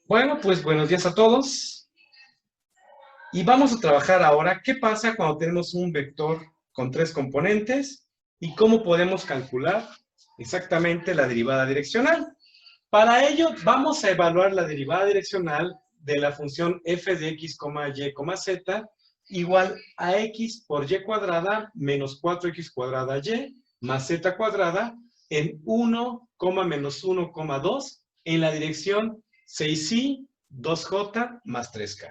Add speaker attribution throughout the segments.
Speaker 1: Bueno, pues buenos días a todos. Y vamos a trabajar ahora qué pasa cuando tenemos un vector con tres componentes y cómo podemos calcular exactamente la derivada direccional. Para ello, vamos a evaluar la derivada direccional de la función f de x, y, z igual a x por y cuadrada menos 4x cuadrada y más z cuadrada en 1, menos 1, 2 en la dirección 6i, 2j más 3k.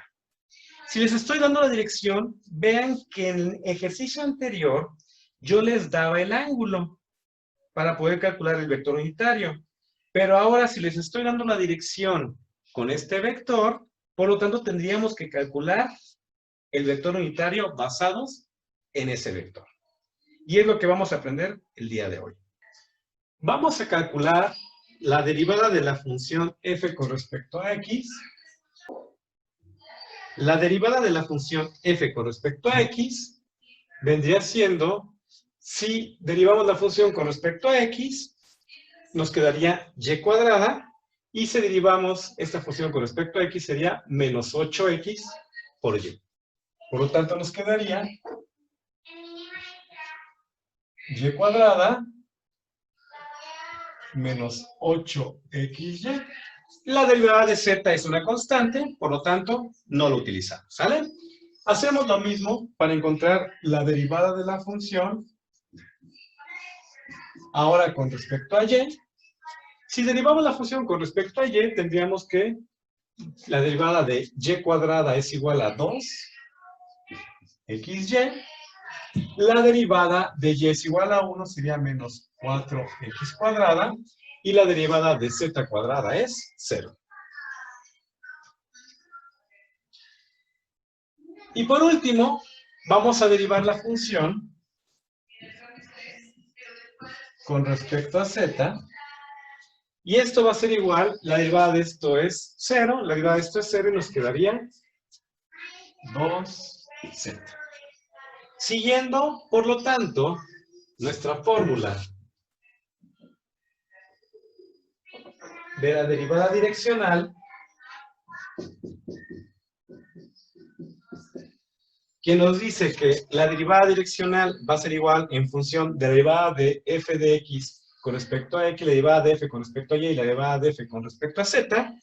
Speaker 1: Si les estoy dando la dirección, vean que en el ejercicio anterior yo les daba el ángulo para poder calcular el vector unitario. Pero ahora si les estoy dando la dirección con este vector, por lo tanto tendríamos que calcular el vector unitario basados en ese vector. Y es lo que vamos a aprender el día de hoy. Vamos a calcular la derivada de la función f con respecto a x. La derivada de la función f con respecto a x vendría siendo, si derivamos la función con respecto a x, nos quedaría y cuadrada, y si derivamos esta función con respecto a x sería menos 8x por y. Por lo tanto nos quedaría y cuadrada menos 8xy. La derivada de z es una constante, por lo tanto no lo utilizamos, ¿sale? Hacemos lo mismo para encontrar la derivada de la función ahora con respecto a y. Si derivamos la función con respecto a y, tendríamos que la derivada de y cuadrada es igual a 2xy. La derivada de y es igual a 1 sería menos 4x cuadrada. Y la derivada de z cuadrada es 0. Y por último, vamos a derivar la función con respecto a z. Y esto va a ser igual, la derivada de esto es 0, la derivada de esto es 0 y nos quedaría 2z. Siguiendo, por lo tanto, nuestra fórmula de la derivada direccional, que nos dice que la derivada direccional va a ser igual en función de la derivada de f de x con respecto a x, la derivada de f con respecto a y la derivada de f con respecto a z,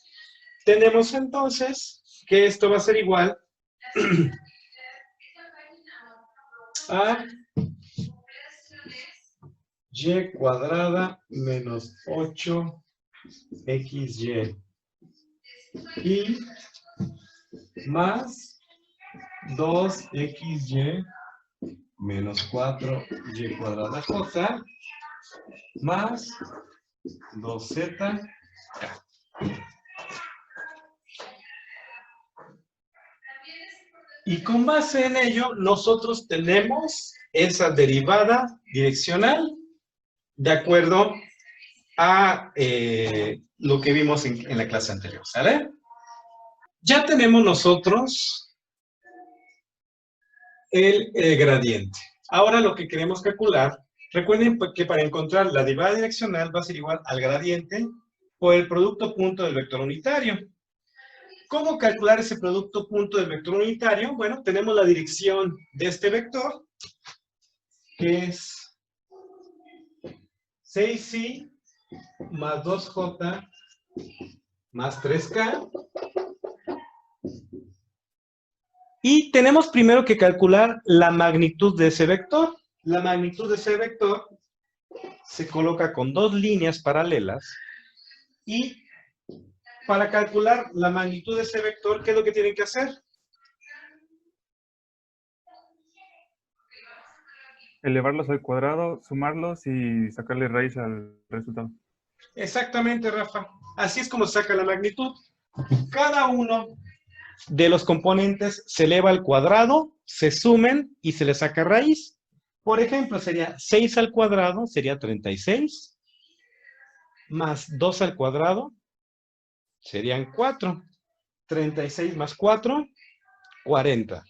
Speaker 1: tenemos entonces que esto va a ser igual a y cuadrada menos 8xy y más 2xy menos 4y cuadrada j más 2z. Y con base en ello, nosotros tenemos esa derivada direccional de acuerdo a lo que vimos en la clase anterior, ¿sale? Ya tenemos nosotros el gradiente. Ahora lo que queremos calcular, recuerden que para encontrar la derivada direccional va a ser igual al gradiente por el producto punto del vector unitario. ¿Cómo calcular ese producto punto del vector unitario? Bueno, tenemos la dirección de este vector, que es 6i más 2j más 3k. Y tenemos primero que calcular la magnitud de ese vector. La magnitud de ese vector se coloca con dos líneas paralelas. Y para calcular la magnitud de ese vector, ¿qué es lo que tienen que hacer?
Speaker 2: Elevarlos al cuadrado, sumarlos y sacarle raíz al resultado.
Speaker 1: Exactamente, Rafa. Así es como se saca la magnitud. Cada uno de los componentes se eleva al cuadrado, se sumen y se le saca raíz. Por ejemplo, sería 6 al cuadrado, sería 36, más 2 al cuadrado, serían 4. 36 más 4, 40.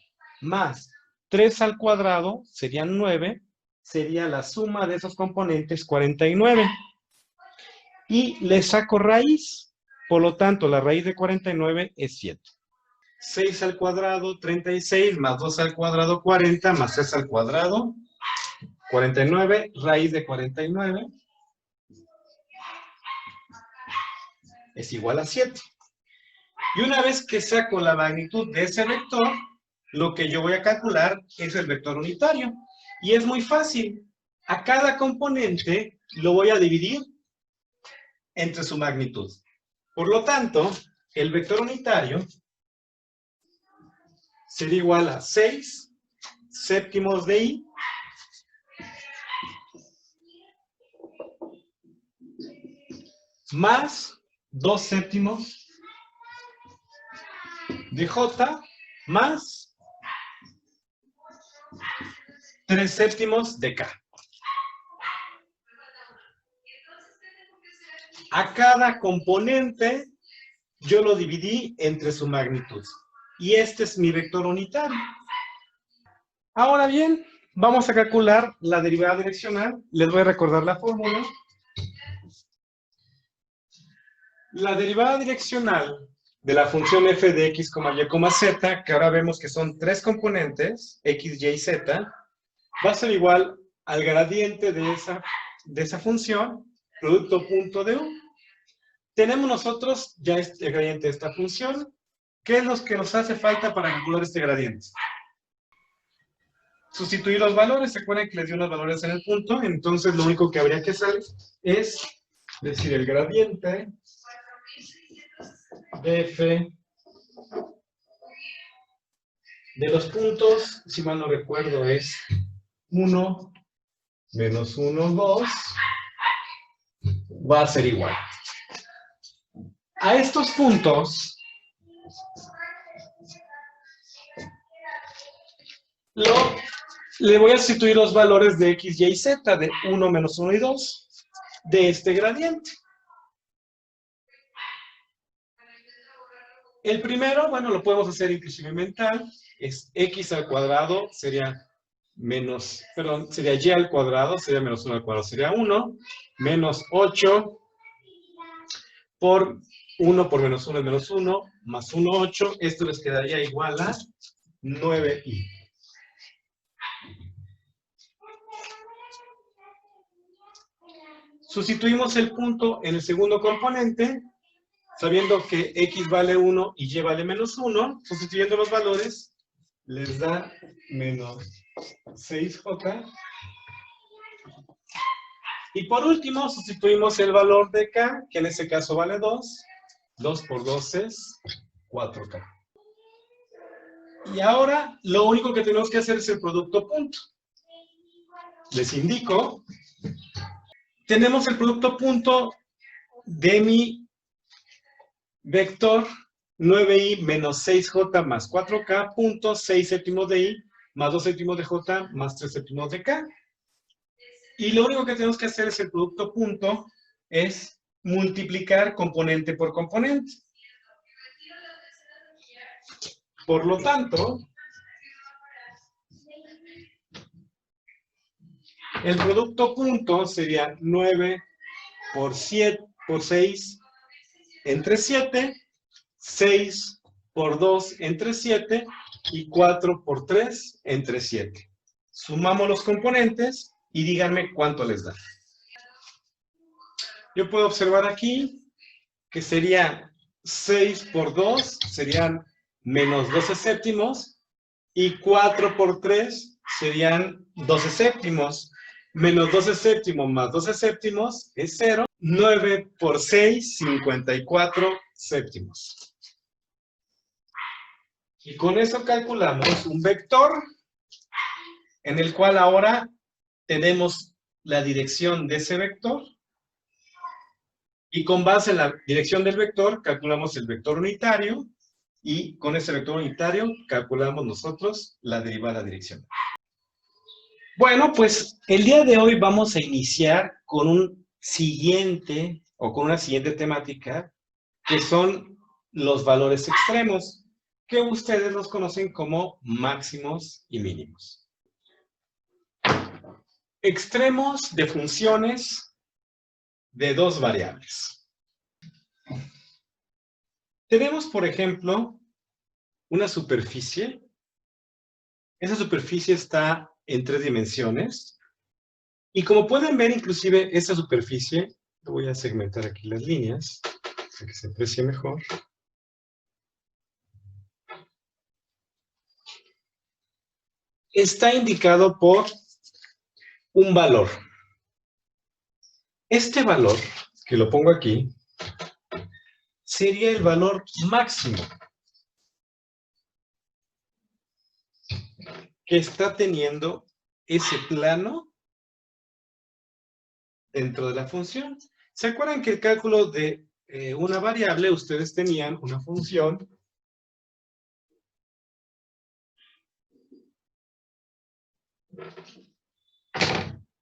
Speaker 1: Más 3 al cuadrado, serían 9, sería la suma de esos componentes, 49. Y le saco raíz. Por lo tanto, la raíz de 49 es 7. 6 al cuadrado, 36, más 2 al cuadrado, 40, más 3 al cuadrado, 49, raíz de 49 es igual a 7. Y una vez que saco la magnitud de ese vector, lo que yo voy a calcular es el vector unitario. Y es muy fácil. A cada componente lo voy a dividir entre su magnitud. Por lo tanto, el vector unitario sería igual a 6 séptimos de i más 2 séptimos de j más 3 séptimos de k. A cada componente yo lo dividí entre su magnitud. Y este es mi vector unitario. Ahora bien, vamos a calcular la derivada direccional. Les voy a recordar la fórmula. La derivada direccional de la función f de x, y, z, que ahora vemos que son tres componentes, x, y y z, va a ser igual al gradiente de esa función, producto punto de u. Tenemos nosotros ya el gradiente de esta función. ¿Qué es lo que nos hace falta para calcular este gradiente? Sustituir los valores. ¿Se acuerdan que les di unos valores en el punto? Entonces lo único que habría que hacer es decir el gradiente de f de los puntos, si mal no recuerdo, es 1 menos 1, 2, va a ser igual. A estos puntos le voy a sustituir los valores de x, y y z, de 1 menos 1 y 2, de este gradiente. El primero, bueno, lo podemos hacer inclusive mental, es x al cuadrado, sería sería y al cuadrado, sería menos 1 al cuadrado, sería 1, menos 8 por 1 por menos 1 es menos 1, más 1, 8, esto les quedaría igual a 9i. Sustituimos el punto en el segundo componente, sabiendo que x vale 1 y y vale menos 1, sustituyendo los valores, les da menos 6j. Y por último, sustituimos el valor de k, que en este caso vale 2. 2 por 2 es 4k. Y ahora, lo único que tenemos que hacer es el producto punto. Les indico, tenemos el producto punto de mi vector 9i menos 6j más 4k, punto 6 séptimos de i más 2 séptimos de j más 3 séptimos de k. Y lo único que tenemos que hacer es el producto punto, es multiplicar componente por componente. Por lo tanto, el producto punto sería 9 por 7 por 6 entre 7, 6 por 2 entre 7 y 4 por 3 entre 7. Sumamos los componentes y díganme cuánto les da. Yo puedo observar aquí que sería 6 por 2, serían menos 12 séptimos, y 4 por 3 serían 12 séptimos. Menos 12 séptimos más 12 séptimos es 0. 9 por 6, 54 séptimos. Y con eso calculamos un vector en el cual ahora tenemos la dirección de ese vector. Y con base en la dirección del vector, calculamos el vector unitario. Y con ese vector unitario, calculamos nosotros la derivada direccional. Bueno, pues el día de hoy vamos a iniciar con un siguiente, o con una siguiente temática, que son los valores extremos, que ustedes los conocen como máximos y mínimos. Extremos de funciones de dos variables. Tenemos, por ejemplo, una superficie. Esa superficie está en 3 dimensiones. Y como pueden ver, inclusive, esta superficie, voy a segmentar aquí las líneas, para que se aprecie mejor. Está indicado por un valor. Este valor, que lo pongo aquí, sería el valor máximo que está teniendo ese plano dentro de la función. ¿Se acuerdan que el cálculo de una variable, ustedes tenían una función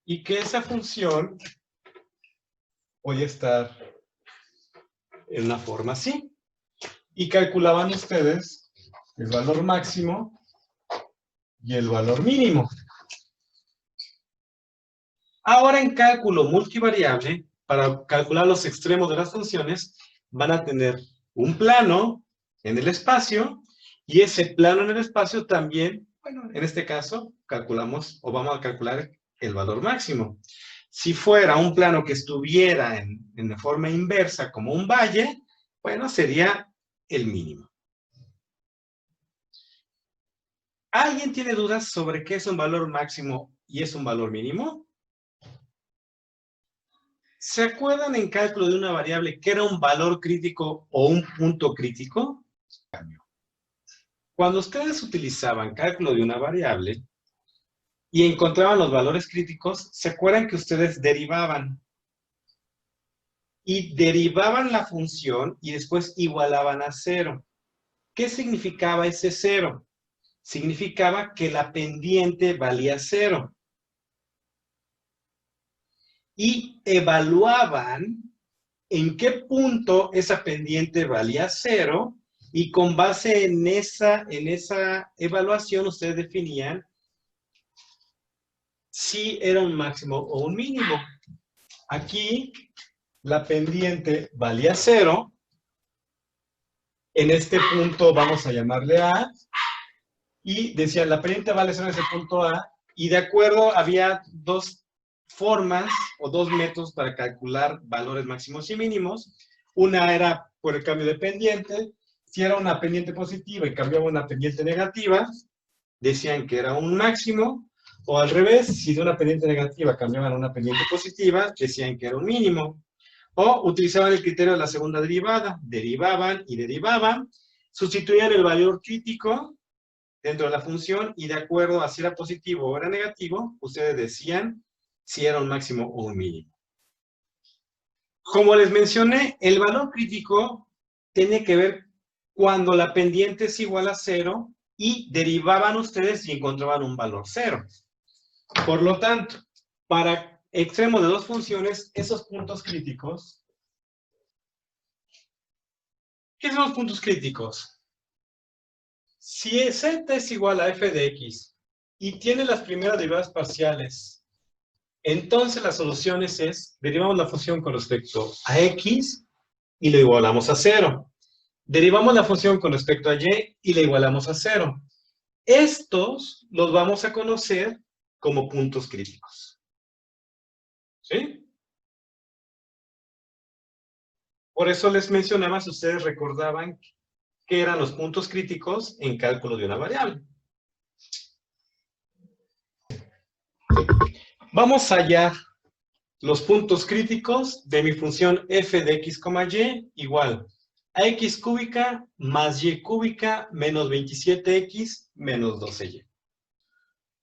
Speaker 1: y que esa función puede estar en una forma así? Y calculaban ustedes el valor máximo y el valor mínimo. Ahora en cálculo multivariable, para calcular los extremos de las funciones, van a tener un plano en el espacio, y ese plano en el espacio también, bueno, en este caso, calculamos, o vamos a calcular el valor máximo. Si fuera un plano que estuviera en la forma inversa, como un valle, bueno, sería el mínimo. ¿Alguien tiene dudas sobre qué es un valor máximo y es un valor mínimo? ¿Se acuerdan en cálculo de una variable que era un valor crítico o un punto crítico? Cuando ustedes utilizaban cálculo de una variable y encontraban los valores críticos, ¿se acuerdan que ustedes derivaban? Y derivaban la función y después igualaban a 0. ¿Qué significaba ese 0? Significaba que la pendiente valía 0. Y evaluaban en qué punto esa pendiente valía 0, y con base en esa evaluación ustedes definían si era un máximo o un mínimo. Aquí la pendiente valía 0. En este punto vamos a llamarle A. Y decían, la pendiente vale 0 en ese punto A. Y de acuerdo, había dos formas o dos métodos para calcular valores máximos y mínimos. Una era por el cambio de pendiente. Si era una pendiente positiva y cambiaba una pendiente negativa, decían que era un máximo. O al revés, si de una pendiente negativa cambiaban a una pendiente positiva, decían que era un mínimo. O utilizaban el criterio de la segunda derivada. Derivaban y derivaban. Sustituían el valor crítico dentro de la función, y de acuerdo a si era positivo o era negativo, ustedes decían si era un máximo o un mínimo. Como les mencioné, el valor crítico tiene que ver cuando la pendiente es igual a 0 y derivaban ustedes y encontraban un valor 0. Por lo tanto, para extremos de dos funciones, esos puntos críticos, ¿qué son los puntos críticos? Si z es igual a f de x y tiene las primeras derivadas parciales, entonces las soluciones es, derivamos la función con respecto a x y lo igualamos a 0. Derivamos la función con respecto a y y la igualamos a 0. Estos los vamos a conocer como puntos críticos. ¿Sí? Por eso les mencionaba, si ustedes recordaban, que eran los puntos críticos en cálculo de una variable. Vamos a hallar los puntos críticos de mi función f de x, y igual a x cúbica más y cúbica menos 27x menos 12y.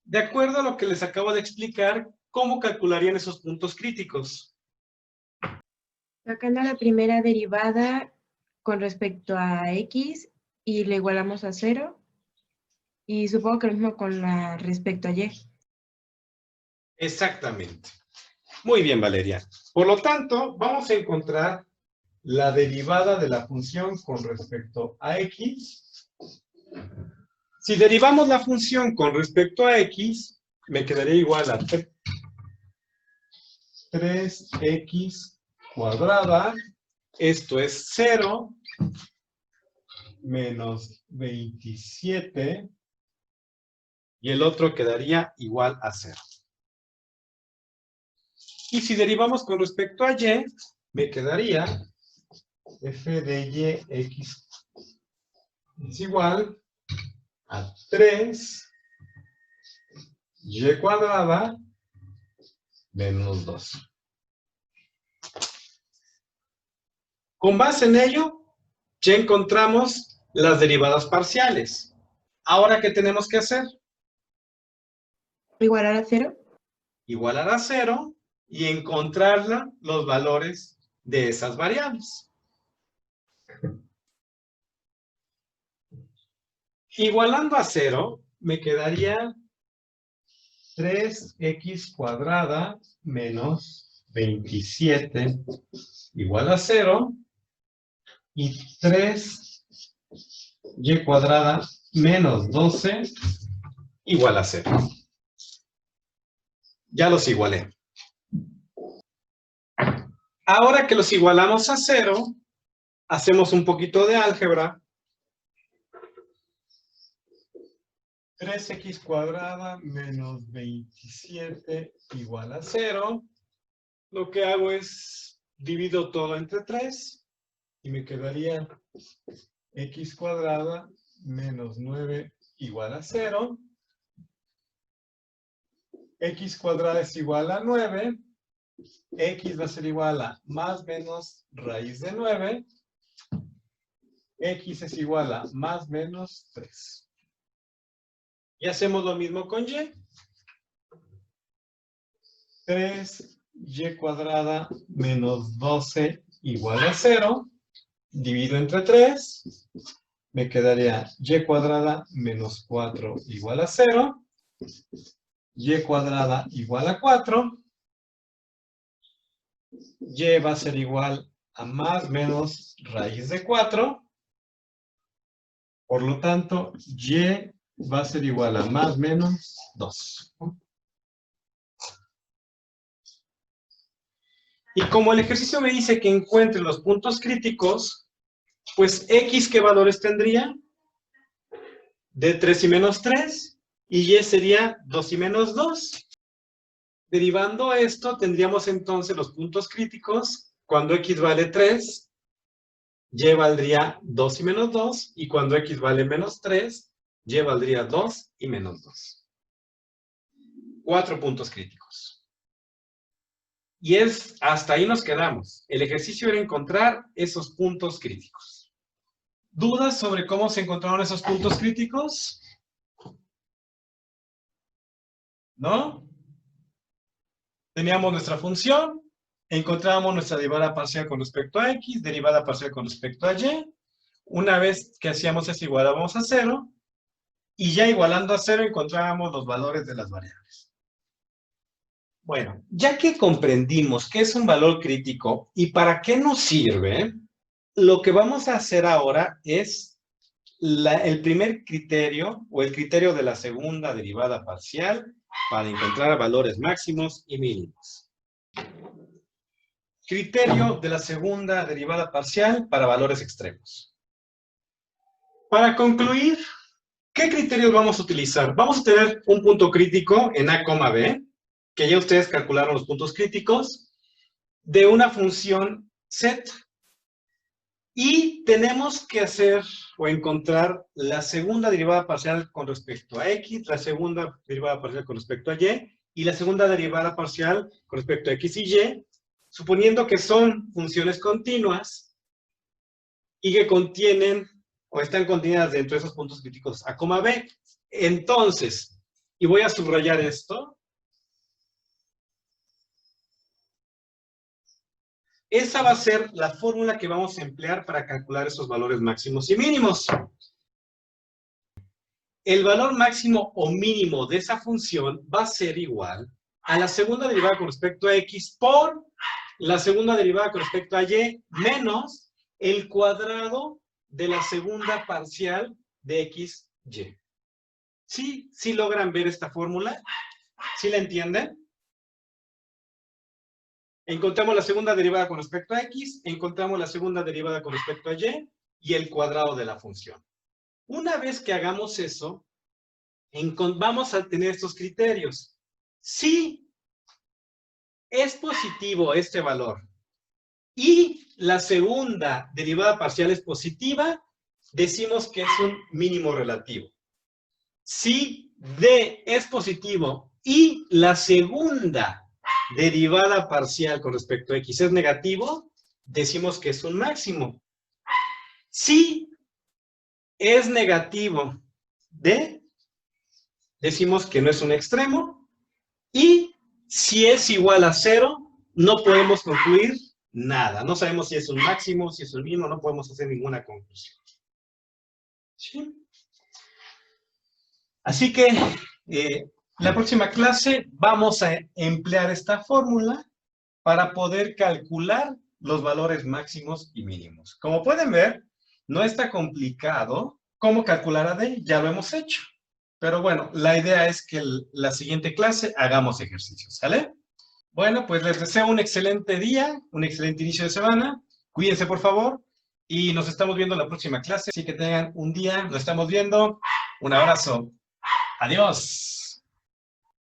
Speaker 1: De acuerdo a lo que les acabo de explicar, ¿cómo calcularían esos puntos críticos?
Speaker 3: Sacando la primera derivada con respecto a x y le igualamos a 0. Y supongo que lo mismo con la respecto a y.
Speaker 1: Exactamente. Muy bien, Valeria. Por lo tanto, vamos a encontrar la derivada de la función con respecto a x. Si derivamos la función con respecto a x, me quedaría igual a 3x cuadrada. Esto es 0. menos 27. Y el otro quedaría igual a 0. Y si derivamos con respecto a y, me quedaría f de y x es igual a 3 y cuadrada menos 2. Con base en ello, ya encontramos las derivadas parciales. Ahora, ¿qué tenemos que hacer?
Speaker 3: Igualar a 0.
Speaker 1: Igualar a 0 y encontrar los valores de esas variables. Igualando a 0, me quedaría 3x cuadrada menos 27 igual a 0 y 3y cuadrada menos 12 igual a 0. Ya los igualé. Ahora que los igualamos a 0, hacemos un poquito de álgebra. 3x cuadrada menos 27 igual a 0. Lo que hago es divido todo entre 3 y me quedaría x cuadrada menos 9 igual a 0. X cuadrada es igual a 9. X va a ser igual a más menos raíz de 9. X es igual a más menos 3. Y hacemos lo mismo con y. 3y cuadrada menos 12 igual a 0. Divido entre 3. Me quedaría y cuadrada menos 4 igual a 0. Y cuadrada igual a 4. Y va a ser igual a más menos raíz de 4. Por lo tanto, y va a ser igual a más menos 2. Y como el ejercicio me dice que encuentre los puntos críticos, pues x, ¿qué valores tendría? De 3 y menos 3, y y sería 2 y menos 2. Derivando esto, tendríamos entonces los puntos críticos cuando x vale 3, y valdría 2 y menos 2, y cuando x vale menos 3, y valdría 2 y menos 2. 4 puntos críticos. Y hasta ahí nos quedamos. El ejercicio era encontrar esos puntos críticos. ¿Dudas sobre cómo se encontraron esos puntos críticos? ¿No? Teníamos nuestra función, encontrábamos nuestra derivada parcial con respecto a x, derivada parcial con respecto a y. Una vez que hacíamos eso, igualábamos a 0, y ya igualando a 0 encontrábamos los valores de las variables. Bueno, ya que comprendimos qué es un valor crítico y para qué nos sirve, lo que vamos a hacer ahora es el primer criterio, o el criterio de la segunda derivada parcial, para encontrar valores máximos y mínimos. Criterio de la segunda derivada parcial para valores extremos. Para concluir, ¿qué criterios vamos a utilizar? Vamos a tener un punto crítico en A, B, que ya ustedes calcularon los puntos críticos, de una función z. Y tenemos que hacer o encontrar la segunda derivada parcial con respecto a x, la segunda derivada parcial con respecto a y la segunda derivada parcial con respecto a x y y, suponiendo que son funciones continuas y que contienen o están contenidas dentro de esos puntos críticos A, B. Entonces, y voy a subrayar esto, esa va a ser la fórmula que vamos a emplear para calcular esos valores máximos y mínimos. El valor máximo o mínimo de esa función va a ser igual a la segunda derivada con respecto a x por la segunda derivada con respecto a y menos el cuadrado de la segunda parcial de x, y. ¿Sí? ¿Sí logran ver esta fórmula? ¿Sí la entienden? Encontramos la segunda derivada con respecto a x, encontramos la segunda derivada con respecto a y, y el cuadrado de la función. Una vez que hagamos eso, vamos a tener estos criterios. Si es positivo este valor y la segunda derivada parcial es positiva, decimos que es un mínimo relativo. Si D es positivo y la segunda derivada parcial con respecto a X es negativo, decimos que es un máximo. Si es negativo D, decimos que no es un extremo. Y si es igual a 0, no podemos concluir nada. No sabemos si es un máximo, si es un mínimo, no podemos hacer ninguna conclusión. ¿Sí? Así que la próxima clase vamos a emplear esta fórmula para poder calcular los valores máximos y mínimos. Como pueden ver, no está complicado. ¿Cómo calcular a D? Ya lo hemos hecho. Pero bueno, la idea es que la siguiente clase hagamos ejercicios, ¿sale? Bueno, pues les deseo un excelente día, un excelente inicio de semana. Cuídense, por favor, y nos estamos viendo en la próxima clase. Así que tengan un día, nos estamos viendo. Un abrazo. Adiós.